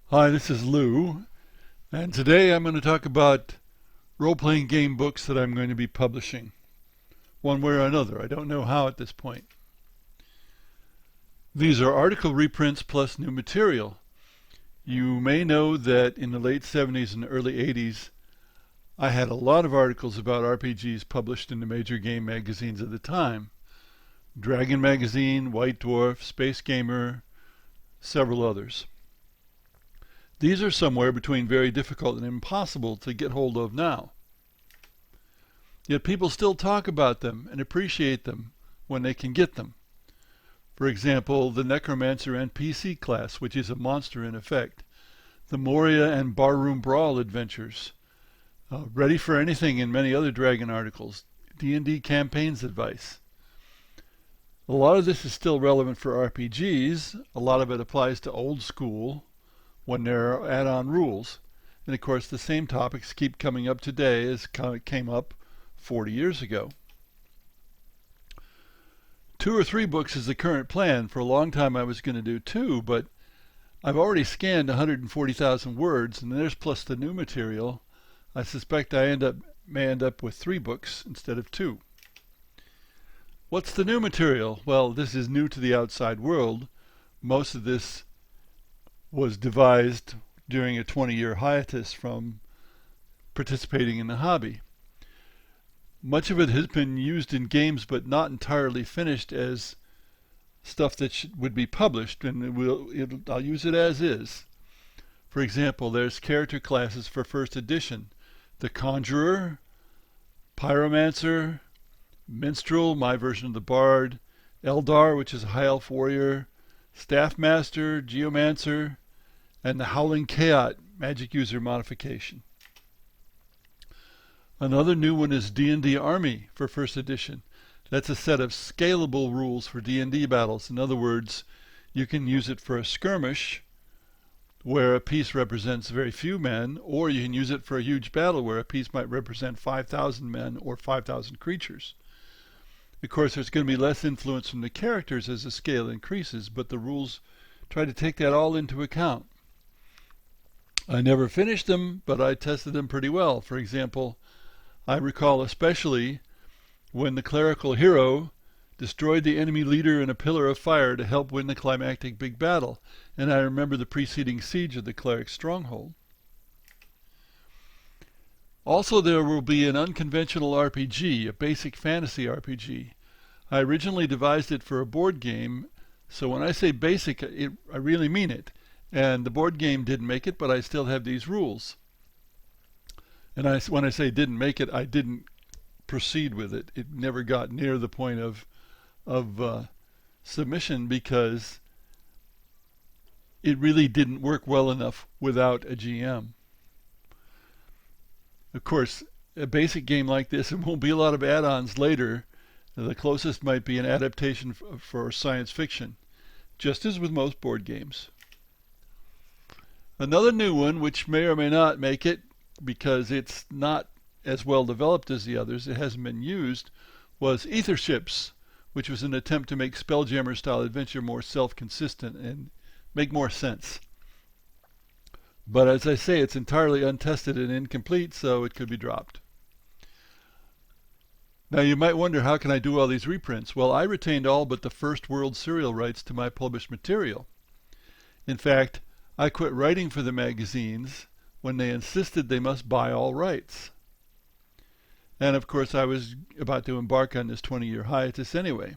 Hi, this is Lew, and today I'm going to talk about role-playing game books that I'm going to be publishing, one way or another. I don't know how at this point. These are article reprints plus new material. You may know that in the late 70s and early 80s, I had a lot of articles about RPGs published in the major game magazines of the time. Dragon Magazine, White Dwarf, Space Gamer, several others. These are somewhere between very difficult and impossible to get hold of now. Yet people still talk about them and appreciate them when they can get them. For example, the Necromancer NPC class, which is a monster in effect. The Moria and Barroom Brawl adventures. Ready for anything in many other Dragon articles. D&D campaigns advice. A lot of this is still relevant for RPGs. A lot of it applies to old school when there are add-on rules. And of course the same topics keep coming up today as came up 40 years ago. 2 or 3 books is the current plan. For a long time I was going to do 2, but I've already scanned 140,000 words, and there's plus the new material. I suspect I may end up with 3 books instead of 2. What's the new material? Well, this is new to the outside world. Most of this was devised during a 20-year hiatus from participating in the hobby. Much of it has been used in games but not entirely finished as stuff that would be published, and I'll use it as is. For example, there's character classes for first edition. The Conjurer, Pyromancer, Minstrel, my version of the Bard, Eldar, which is a High Elf warrior, Staffmaster, Geomancer, and the Howling Chaot magic user modification. Another new one is D&D Army for first edition. That's a set of scalable rules for D&D battles. In other words, you can use it for a skirmish where a piece represents very few men, or you can use it for a huge battle where a piece might represent 5,000 men or 5,000 creatures. Of course, there's going to be less influence from the characters as the scale increases, but the rules try to take that all into account. I never finished them, but I tested them pretty well. For example, I recall especially when the clerical hero destroyed the enemy leader in a pillar of fire to help win the climactic big battle, and I remember the preceding siege of the cleric's stronghold. Also, there will be an unconventional RPG, a basic fantasy RPG. I originally devised it for a board game, so when I say basic, I really mean it. And the board game didn't make it, but I still have these rules. And when I say didn't make it, I didn't proceed with it. It never got near the point of submission because it really didn't work well enough without a GM. Of course, a basic game like this, it won't be a lot of add-ons later. The closest might be an adaptation for science fiction, just as with most board games. Another new one, which may or may not make it because it's not as well developed as the others, it hasn't been used, was Aether Ships, which was an attempt to make Spelljammer-style adventure more self-consistent and make more sense. But as I say, it's entirely untested and incomplete, so it could be dropped. Now you might wonder, how can I do all these reprints? Well, I retained all but the first world serial rights to my published material. In fact, I quit writing for the magazines when they insisted they must buy all rights. And of course I was about to embark on this 20-year hiatus anyway.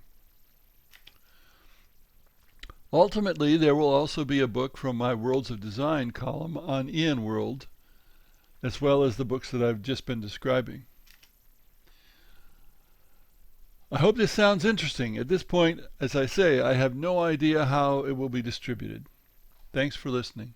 Ultimately, there will also be a book from my Worlds of Design column on Ian World, as well as the books that I've just been describing. I hope this sounds interesting. At this point, as I say, I have no idea how it will be distributed. Thanks for listening.